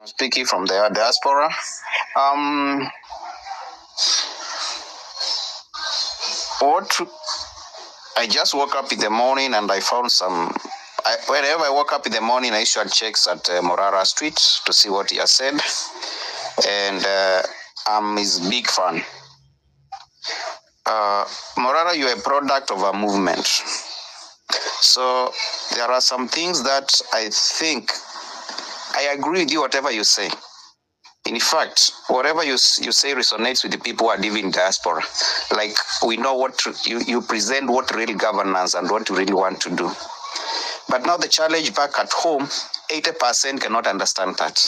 Speaking from the diaspora. What I just woke up in the morning and I found some. Whenever I woke up in the morning, I usually checks at Morara Street to see what he has said, and I'm his big fan. Morara, you're a product of a movement. So there are some things that I think I agree with you, whatever you say. In fact, whatever you say resonates with the people who are living in diaspora. Like, we know what you present, what real governance and what you really want to do. But now the challenge back at home, 80% cannot understand that.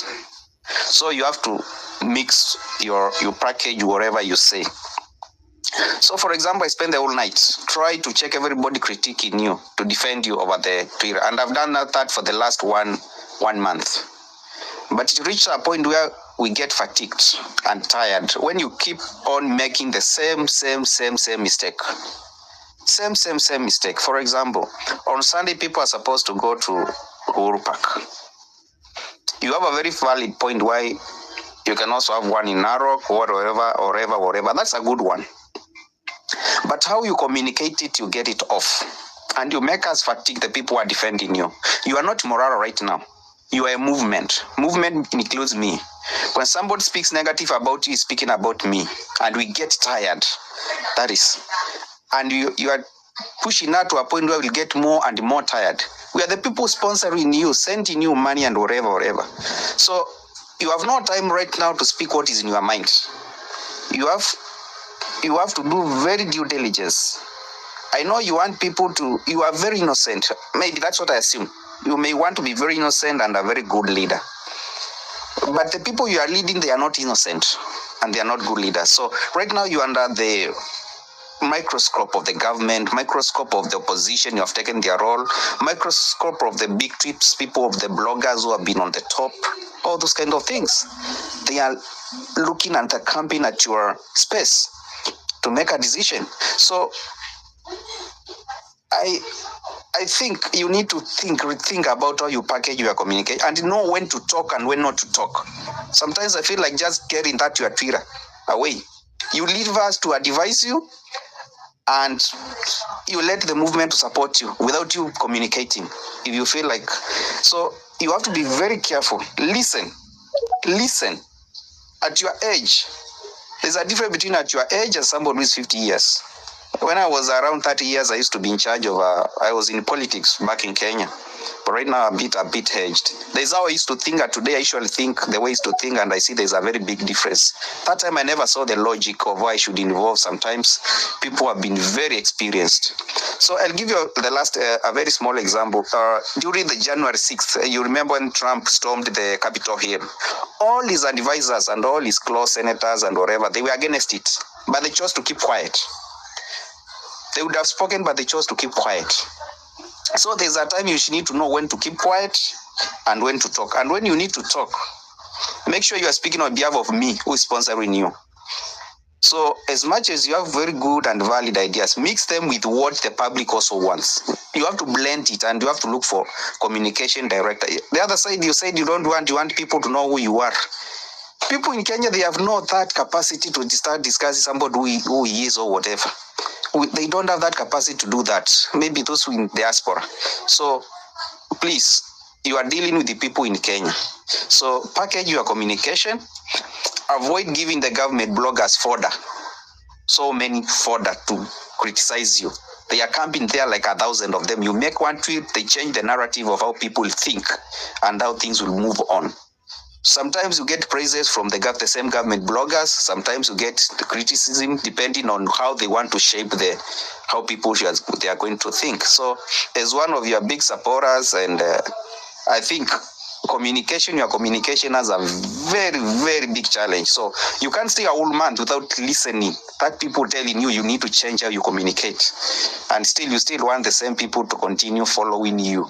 So you have to mix your package whatever you say. So, for example, I spend the whole night try to check everybody critiquing you to defend you over the Twitter, and I've done that for the last one month. But it reaches a point where we get fatigued and tired when you keep on making the same mistake. Same mistake. For example, on Sunday, people are supposed to go to Uhurupark. You have a very valid point why you can also have one in Narok or whatever. That's a good one. But how you communicate it, you get it off. And you make us fatigue the people who are defending you. You are not Morara right now. You are a movement. Movement includes me. When somebody speaks negative about you, he's speaking about me. And we get tired. That is. And you are pushing out to a point where we'll get more and more tired. We are the people sponsoring you, sending you money and whatever. So you have no time right now to speak what is in your mind. You have to do very due diligence. I know you want people to, you are very innocent. Maybe that's what I assume. You may want to be very innocent and a very good leader. But the people you are leading, they are not innocent and they are not good leaders. So right now you're under the microscope of the government, microscope of the opposition, you have taken their role, microscope of the big trips, people of the bloggers who have been on the top, all those kind of things. They are looking and camping at your space to make a decision. So I think you need to rethink about how you package your communication and know when to talk and when not to talk. Sometimes I feel like just getting that to your Twitter away. You leave us to advise you and you let the movement to support you without you communicating. If you feel like, so you have to be very careful. Listen. At your age, there's a difference between at your age and somebody who is 50 years. When I was around 30 years, I used to be in charge of, I was in politics back in Kenya. But right now, I'm a bit aged. There's how I used to think, and today I usually think the way I used to think, and I see there's a very big difference. That time, I never saw the logic of why I should involve. Sometimes people have been very experienced. So I'll give you the last, a very small example. During the January 6th, you remember when Trump stormed the Capitol Hill? All his advisors and all his close senators and whatever, they were against it, but they chose to keep quiet. They would have spoken, but they chose to keep quiet. So there's a time you should need to know when to keep quiet and when to talk. And when you need to talk, make sure you are speaking on behalf of me who is sponsoring you. So as much as you have very good and valid ideas, mix them with what the public also wants. You have to blend it and you have to look for communication director. The other side, you said you want people to know who you are. People in Kenya, they have not that capacity to start discussing somebody who he is or whatever. They don't have that capacity to do that. Maybe those who in diaspora. So please, you are dealing with the people in Kenya. So package your communication. Avoid giving the government bloggers fodder. So many fodder to criticize you. They are camping there like 1,000 of them. You make one tweet, they change the narrative of how people think and how things will move on. Sometimes you get praises from the same government bloggers. Sometimes you get the criticism depending on how they want to shape how people they are going to think. So as one of your big supporters, and I think your communication has a very, very big challenge. So you can't stay a whole month without listening. That people telling you need to change how you communicate. And you still want the same people to continue following you.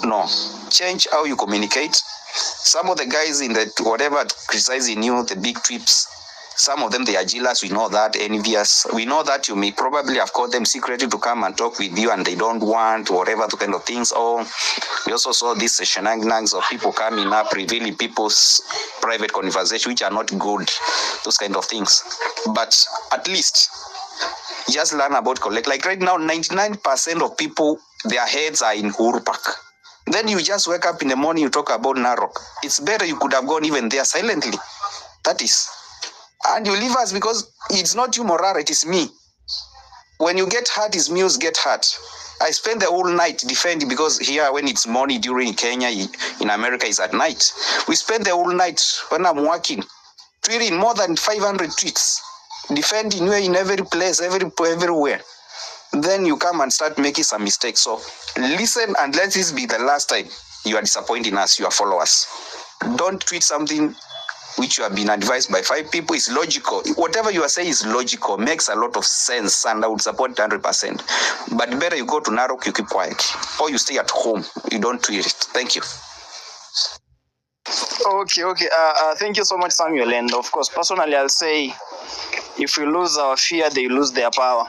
No, change how you communicate. Some of the guys in the whatever criticizing you, the big trips, Some of them, they are jealous. We know that, envious. We know that you may probably have called them secretly to come and talk with you and they don't want, whatever, the kind of things. Or we also saw these shenanigans of people coming up, revealing people's private conversation, which are not good, those kind of things. But at least just learn about collect. Like right now, 99% of people, their heads are in Uhurupark. Then you just wake up in the morning, you talk about Narok. It's better you could have gone even there silently. That is. And you leave us because it's not you, Morara, it is me. When you get hurt, his meals get hurt. I spend the whole night defending, because here when it's morning during Kenya, in America it's at night. We spend the whole night when I'm working, tweeting more than 500 tweets, defending you in every place, everywhere. Then you come and start making some mistakes. So listen and let this be the last time you are disappointing us, your followers. Don't tweet something which you have been advised by 5 people. Is logical. Whatever you are saying is logical, makes a lot of sense, and I would support 100%. But better you go to Narok, you keep quiet, or you stay at home, you don't tweet it. Thank you. Okay. Thank you so much, Samuel. And of course, personally, I'll say, if we lose our fear, they lose their power.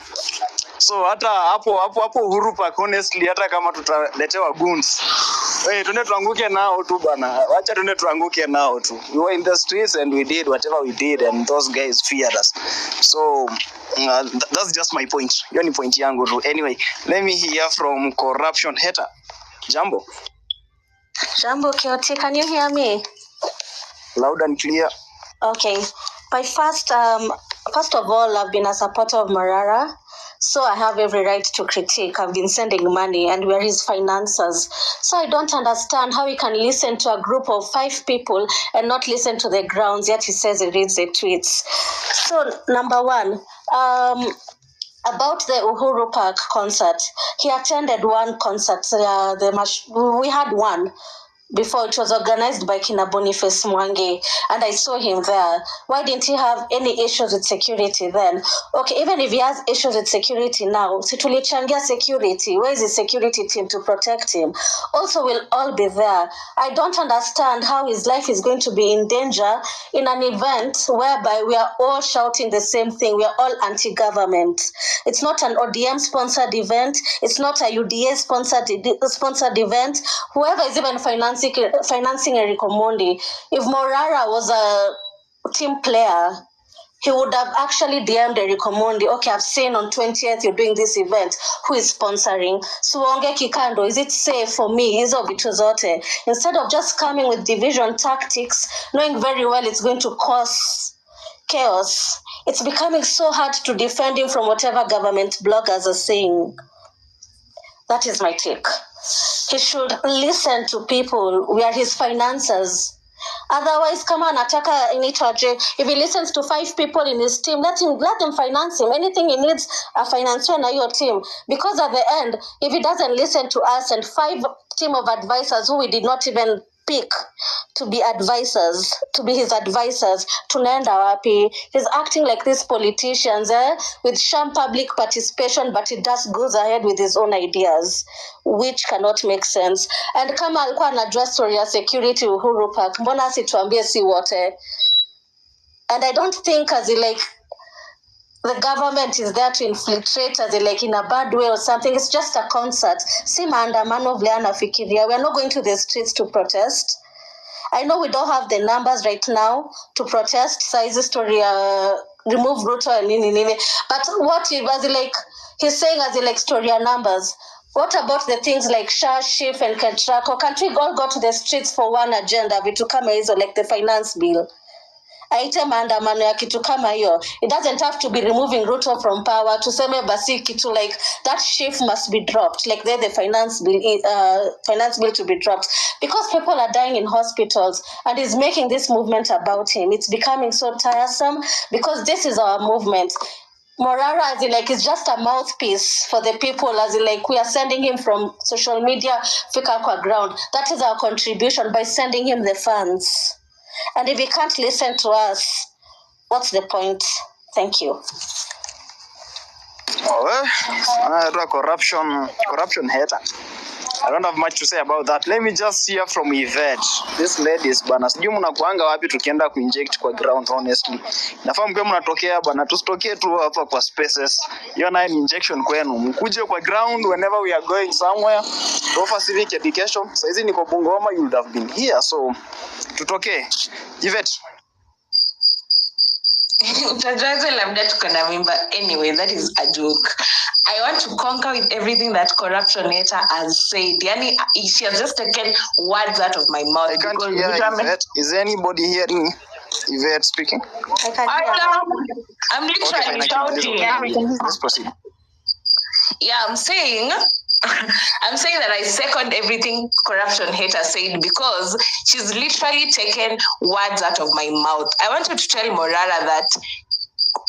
So hata hapo Uhurupark, honestly, hata kama tutaletewa goons, tuende tuanguke nao tu bana. Wacha tuende tuanguke nao tu. We were in the streets and we did whatever we did, and those guys feared us. So that's just my point. Hiyo ni point yangu tu. Anyway, let me hear from corruption hater. Jambo. Jambo Kioti, can you hear me? Loud and clear. Okay. First of all, I've been a supporter of Morara, so I have every right to critique. I've been sending money and we're his financiers. So I don't understand how he can listen to a group of 5 people and not listen to the grounds, yet he says he reads the tweets. So, number 1, about the Uhurupark concert. He attended one concert. We had one before. It was organized by Kina Boniface Mwangi, and I saw him there. Why didn't he have any issues with security then? Okay, even if he has issues with security now, situlichangia security. Where is the security team to protect him? Also, we'll all be there. I don't understand how his life is going to be in danger in an event whereby we are all shouting the same thing. We are all anti-government. It's not an ODM-sponsored event. It's not a UDA-sponsored event. Whoever is even financing Eric Omondi, if Morara was a team player, he would have actually DM'd Eric Omondi. Okay, I've seen on 20th you're doing this event. Who is sponsoring? Suonge Kikando, is it safe for me? Hizo vitu zote. Instead of just coming with division tactics, knowing very well it's going to cause chaos, it's becoming so hard to defend him from whatever government bloggers are saying. That is my take. He should listen to people. We are his financiers. Otherwise, come on, if he listens to 5 people in his team, let them finance him. Anything he needs, a financier in your team. Because at the end, if he doesn't listen to us and 5 team of advisors who we did not even pick to be advisors, to be his advisors, tunaenda wapi? He's acting like these politicians, with sham public participation, but he just goes ahead with his own ideas, which cannot make sense. And kama alikuwa anajua story ya security Uhurupark, mbona asituambie si wote? And I don't think the government is there to infiltrate in a bad way or something. It's just a concert. Si maandamano vile anafikiria. We are not going to the streets to protest. I know we don't have the numbers right now to protest. Size story, remove Ruto and nini. But what he's saying story numbers. What about the things like Shah, Shif, and Kentrako? Can't we all go to the streets for one agenda? Vitu kama hizo, like the finance bill. Aite maandamano ya kitu kama hiyo. It doesn't have to be removing Ruto from power. Tuseme basi kitu like that shift must be dropped. Like the finance bill to be dropped. Because people are dying in hospitals and he's making this movement about him. It's becoming so tiresome because this is our movement. Morara is just a mouthpiece for the people, we are sending him from social media fika kwa ground. That is our contribution by sending him the funds. And if he can't listen to us, what's the point? Thank you. Corruption hater. I don't have much to say about that. Let me just hear from Yvette. This ladies bana, sijui mnakuanga wapi tukienda kuinject kwa ground honestly. Nafahamu pia mnatokea bana, tusitokee tu hapa kwa spaces. Hiyo nayo ni injection kwenu. Mkuje kwa ground whenever we are going somewhere to offer civic education. Saizi niko Bungoma, you would have been here. So tutokee. Yvette. Utajaza labda tuko na mimba. Anyway, that is a joke. I want to conquer with everything that corruption hater has said. Yani, she has just taken words out of my mouth. I can't hear Yvette. Is anybody hearing Yvette speaking? I can hear. I'm literally shouting. Let's proceed. Yeah, I'm saying that I second everything corruption hater said because she's literally taken words out of my mouth. I wanted to tell Morara that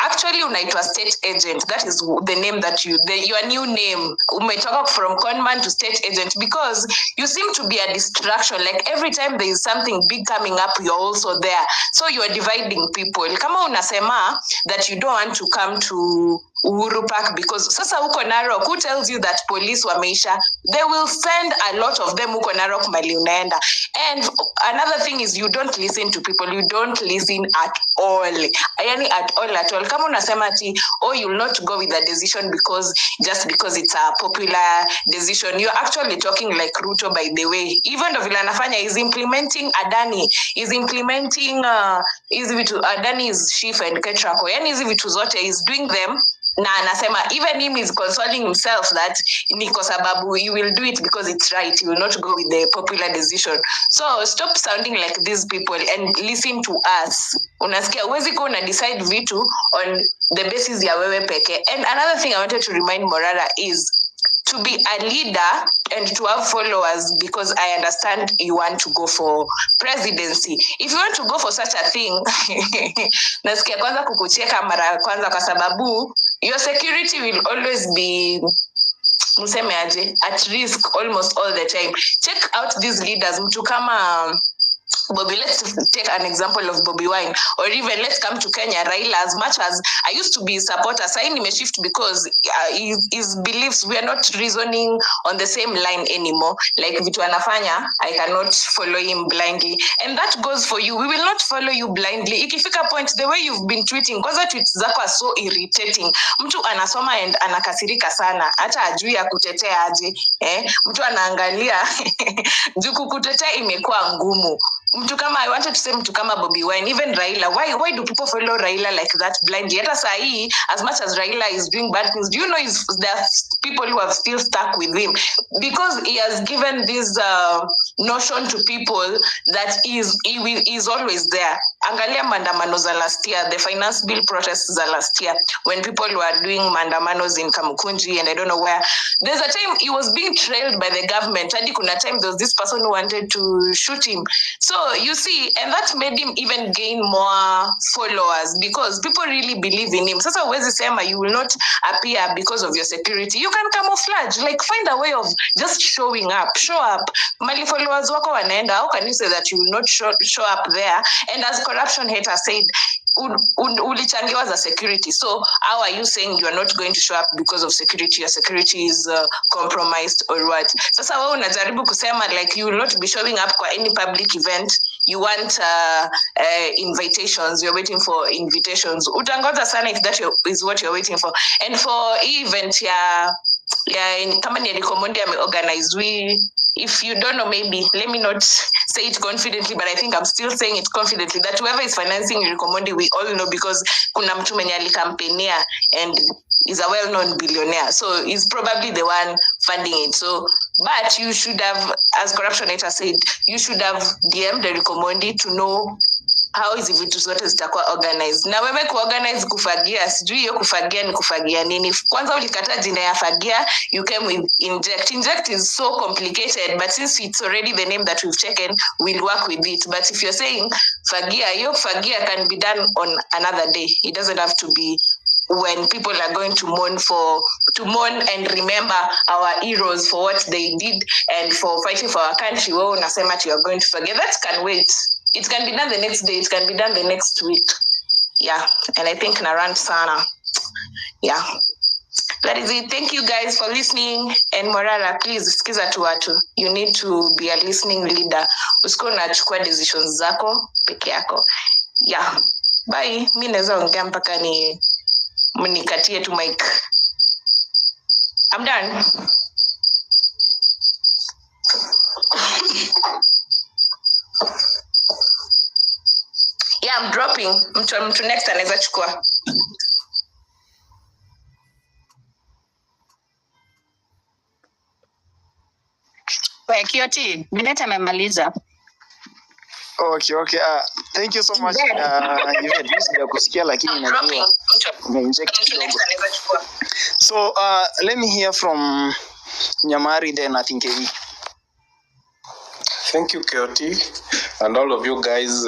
actually unaitwa state agent. That is the name that your new name. Umetoka from conman to state agent because you seem to be a distraction. Like every time there is something big coming up, you're also there. So you are dividing people. Kama unasema that you don't want to come to Uhurupark because sasa huko Narok, who tells you that police wameisha? They will send a lot of them huko Narok mali unaenda. And another thing is you don't listen to people. You don't listen at all. Yani at all. Kama unasema ati, you will not go with the decision because it's a popular decision. You're actually talking like Ruto, by the way. Even though vile anafanya is implementing Adani, is implementing Adani is chief and Ketrako. Yani hizi vitu zote is doing them. Na anasema even him is consoling himself that ni kwa sababu you will do it because it's right. You will not go with the popular decision. So stop sounding like these people and listen to us. Unasikia uwezi kuwa una decide vitu on the basis ya wewe peke. And another thing I wanted to remind Morara is to be a leader and to have followers, because I understand you want to go for presidency. If you want to go for such a thing, nasikia kwanza kukucheka mara ya kwanza kwa sababu your security will always be at risk almost all the time. Check out these leaders. Mtu kama Bobby, let's take an example of Bobby Wine, or even let's come to Kenya, Raila. As much as I used to be a supporter, Saini may shift because his beliefs, we are not reasoning on the same line anymore. Like vitu anafanya, I cannot follow him blindly. And that goes for you. We will not follow you blindly. Ikifika point, the way you've been tweeting, because the tweets zako are so irritating. Mtu anasoma and anakasirika sana. Hata ajui ya kutetea aje. Mtu anaangalia, juku kutetea imekuwa ngumu. I wanted to say mtu kama Bobby Wine, even Raila. Why do people follow Raila like that blindly? Hata sahi, as much as Raila is doing bad things, do you know there are people who have still stuck with him? Because he has given this notion to people that he is always there. Angalia mandamano za last year, the finance bill protests za last year, when people were doing mandamanos in Kamukunji and I don't know where. There's a time he was being trailed by the government. Hadi kuna time there was this person who wanted to shoot him. So you see, and that made him even gain more followers because people really believe in him. Sasa uwezi sema you will not appear because of your security. You can camouflage, like find a way of just showing up. Show up. Mali followers wako wanaenda. How can you say that you will not show up there? And as corruption hater said, ulichangiwa za security. So how are you saying you are not going to show up because of security? Your security is compromised or what? Sasa wewe unajaribu kusema like you will not be showing up for any public event. You want invitations. You're waiting for invitations. Utangoja sana if that is what you're waiting for. And for event kama ni Recomondi organized, if you don't know, maybe let me not say it confidently, but I think I'm still saying it confidently that whoever is financing Recomondi, we all know because kuna mtu mwenye alikampenia and is a well-known billionaire, so he's probably the one funding it. So, but you should have, as corruption hater said, you should have DM'd the Recomondi to know how hizi vitu zote zitakuwa organized. Na wewe kuorganize kufagia, sijui hiyo kufagia ni kufagia nini. Kwanza ulikataa jina ya fagia, you came with inject. Inject is so complicated, but since it's already the name that we've taken, we'll work with it. But if you're saying fagia, hiyo fagia can be done on another day. It doesn't have to be when people are going to mourn and remember our heroes for what they did and for fighting for our country. Well, unasema you are going to forget. That can wait. It can be done the next day. It can be done the next week. Yeah. And I think Naran Sana. Yeah. That is it. Thank you guys for listening. And Morara, please, sikiza tu watu. You need to be a listening leader. Usikuwa unachukua decisions zako peke yako. Yeah. Bye. Mimi naweza ongea mpaka nikatie tu mic. I'm done. Yeah, I'm dropping. Mtu next anaweza chukua. Kwa Kioti, Bineta amemaliza. Okay. Thank you so much. Yvette, sija kusikia lakini najua umeinject kidogo. So, let me hear from Nyamari then I think AV. Thank you, Kioti, and all of you guys.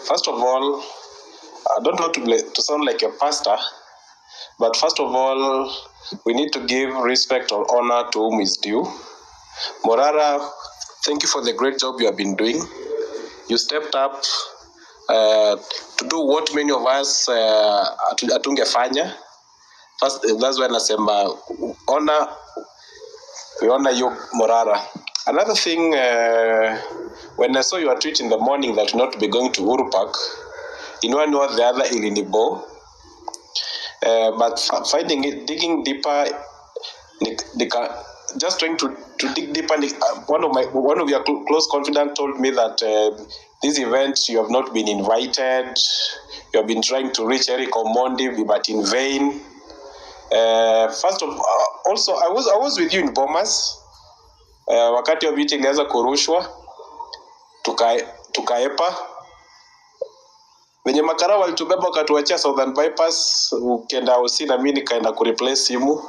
First of all, I don't want to sound like a pastor, but first of all, we need to give respect or honor to whom is due. Morara, thank you for the great job you have been doing. You stepped up to do what many of us atungefanya. First, that's when nasema honor. We honor you, Morara. Another thing, when I saw your tweet in the morning that you're not to be going to Uhurupark, in one or the other ilinibo, but finding it, digging deeper, just trying to dig deeper. One of your close confidants told me that this event you have not been invited. You have been trying to reach Eric Omondi, but in vain. First of also, I was with you in Bomas. Wakati wa vita ilianza kurushwa tukaepa wenye makara walitubeba wakatuachia Southern Bypass ukienda usi na mimi nikaenda kureplace simu.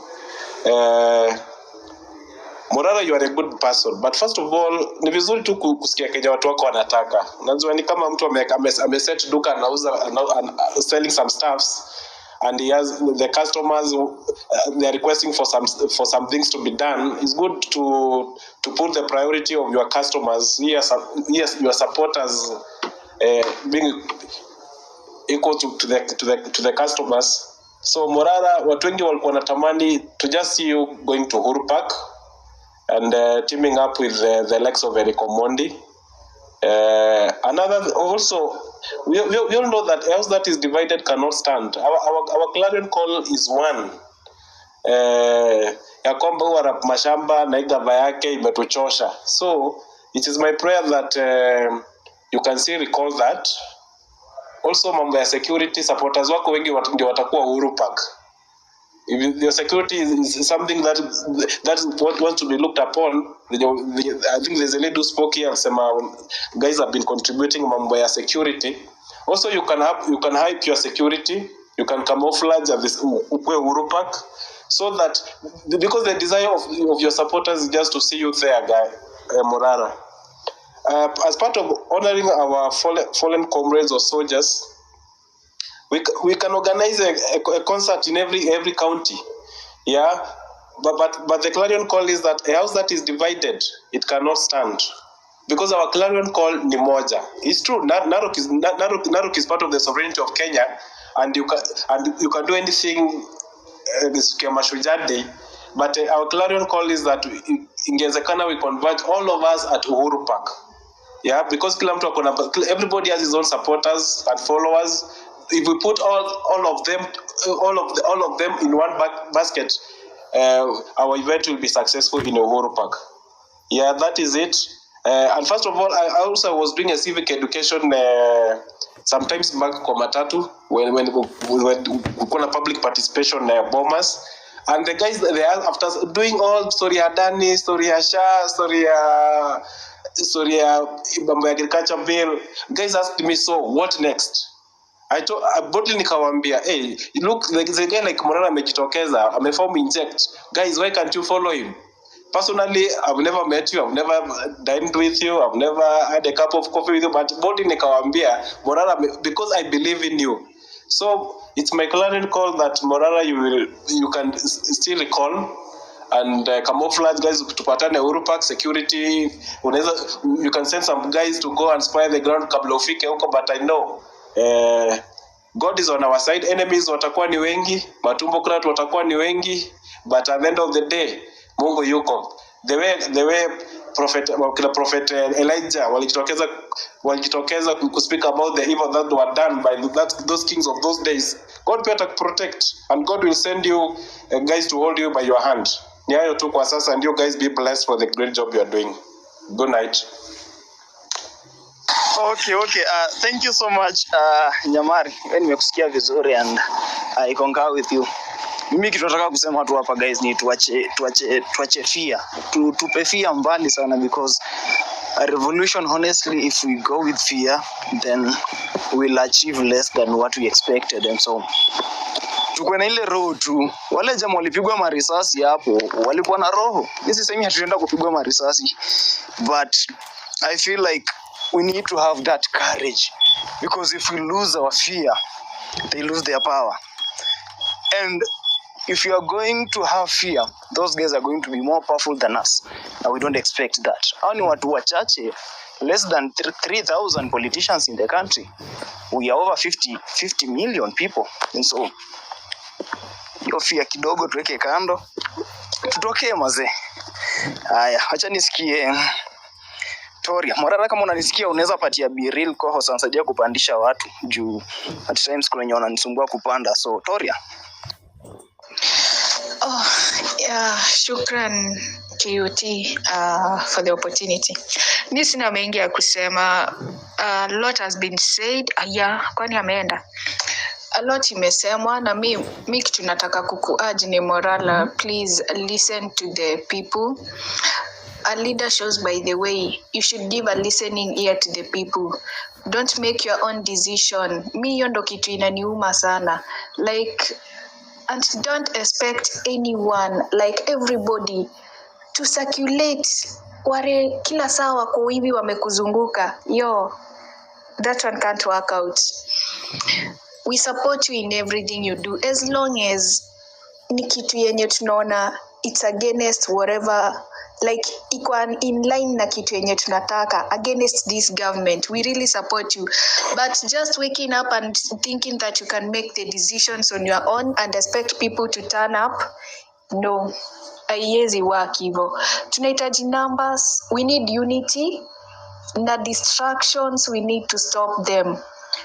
Morara, you are a good person, but first of all ni vizuri tu kusikia Kenya watu wako wanataka. Unajua ni kama mtu ameset duka anauza selling some stuffs and he has the customers they are requesting for some things to be done. It's good to put the priority of your customers, yes your supporters being equal to the customers. So Morara, watu wengi walikuwa wanatamani to just see you going to Uhurupark and teaming up with the likes of Eric Omondi. Another also, we all know that else that is divided cannot stand. Our clarion call is one. Ya kwamba huwa mashamba na igava yake imetuchosha. So it is my prayer that you can still recall that. Also mambo ya security, supporters wako wengi ndio watakuwa Uhurupark. If your security is something that wants to be looked upon, I think there's a lady who spoke here and some guys have been contributing mambo ya security. Also, you can hype your security. You can camouflage at this Uhurupark, so that because the desire of your supporters is just to see you there, guy Morara. As part of honoring our fallen comrades or soldiers, we can organize a concert in every county, yeah. But the clarion call is that a house that is divided, it cannot stand, because our clarion call ni moja. It's true. Narok is part of the sovereignty of Kenya, and you can do anything. This Mashujaa Day, but our clarion call is that ingezekana we converge all of us at Uhurupark, yeah, because everybody has his own supporters and followers. If we put all of them in one basket, our event will be successful in Uhurupark. Yeah, that is it. And first of all, I also was doing a civic education sometimes back kwa matatu when kuna public participation bombers, and the guys they are after doing all story ya Dani, story ya Sha, story ya agriculture bill, guys asked me, so what next? I boldly nikawambia, hey, look, there's a guy like Morara amejitokeza, ameform inject. Guys, why can't you follow him? Personally, I've never met you, I've never dined with you, I've never had a cup of coffee with you, but boldly nikawambia, Morara, because I believe in you. So it's my clarion call that Morara, you can still recall and camouflage, guys, tupatane Uhurupark security. You can send some guys to go and spy the ground kabla ufike huko, but I know God is on our side. Enemies watakuwa ni wengi, matumbo krat watakuwa ni wengi, but at the end of the day Mungu yuko. The way prophet Elijah walijitokeza to speak about the evil that were done by those kings of those days. God better protect, and God will send you guys to hold you by your hand. Ni hayo tu kwa sasa, and you guys be blessed for the great job you are doing. Good night. Okay. Thank you so much Nyamari. Wewe nimekusikia vizuri and I concur with you. Mimi kitu nataka kusema tu hapa guys ni tuache fear. Tupe fear mbali sana, because a revolution, honestly, if we go with fear, then we'll achieve less than what we expected. And so tuko na ile roho tu. Wale jamaa walipigwa marisasi hapo walikuwa na roho. Sisi sasa hatuenda kupigwa marisasi, but I feel like we need to have that courage, because if we lose our fear, they lose their power. And if you are going to have fear, those guys are going to be more powerful than us, and we don't expect that. Only watu wachache, less than 3,000 politicians in the country. We are over 50 million people, and so hiyo fear kidogo tuweke kando, tutokee mazee. Haya, acha nisikie Toria. Morara, kama unanisikia unaweza patia Biril koho sansaidia kupandisha watu juu at times kuna wenye wananisumbua kupanda. So Toria. Oh, yeah, shukran KUT for the opportunity. Mimi sina mengi ya kusema. A lot has been said. Kwani ameenda? A lot imesemwa na mimi kitu nataka kukuaji ni Morala, please listen to the people. A leader shows by the way. You should give a listening ear to the people. Don't make your own decision. Mimi hiyo ndo kitu inaniuma sana. Like, and don't expect anyone, like everybody, to circulate wale kila saa wako hivi wamekuzunguka. That one can't work out. We support you in everything you do, as long as ni kitu yenye tunaona it's against whatever, like iko in line na kitu yenye tunataka, against this government. We really support you, but just waking up and thinking that you can make the decisions on your own and expect people to turn up, no, haiwezi work hivyo. Tunahitaji numbers, we need unity, na distractions we need to stop them.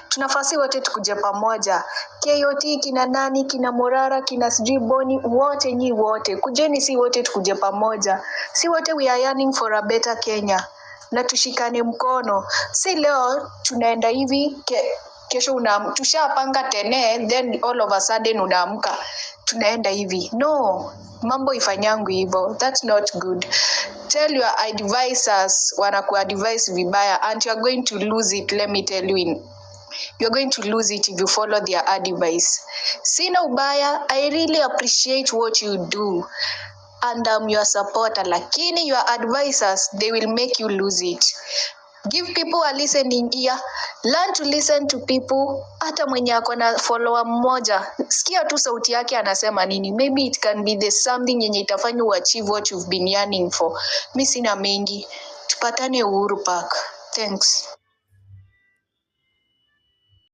Tunafasi wote tukuje pamoja. KOT, kina nani, kina Morara, kina sijui Boni, wote kujeni, si wote tukuje pamoja. Si wote we are yearning for a better Kenya, na tushikane mkono. Si leo tunaenda hivi, kesho tushapanga tene, then all of a sudden unaamka tunaenda hivi. No, mambo ifanyangu hivyo. That's not good. Tell your advisors wanakuadvise vibaya, and you are going to lose it. Let me tell you, you're going to lose it if you follow their advice. Sina ubaya, I really appreciate what you do, and I'm your supporter, lakini your advisors, they will make you lose it. Give people a listening ear. Learn to listen to people. Hata mwenye ako na follower mmoja, sikia tu sauti yake anasema nini. Maybe it can be the something yenye itafanya uachieve what you've been yearning for. Mimi sina mengi. Tupatane Uhurupark. Thanks.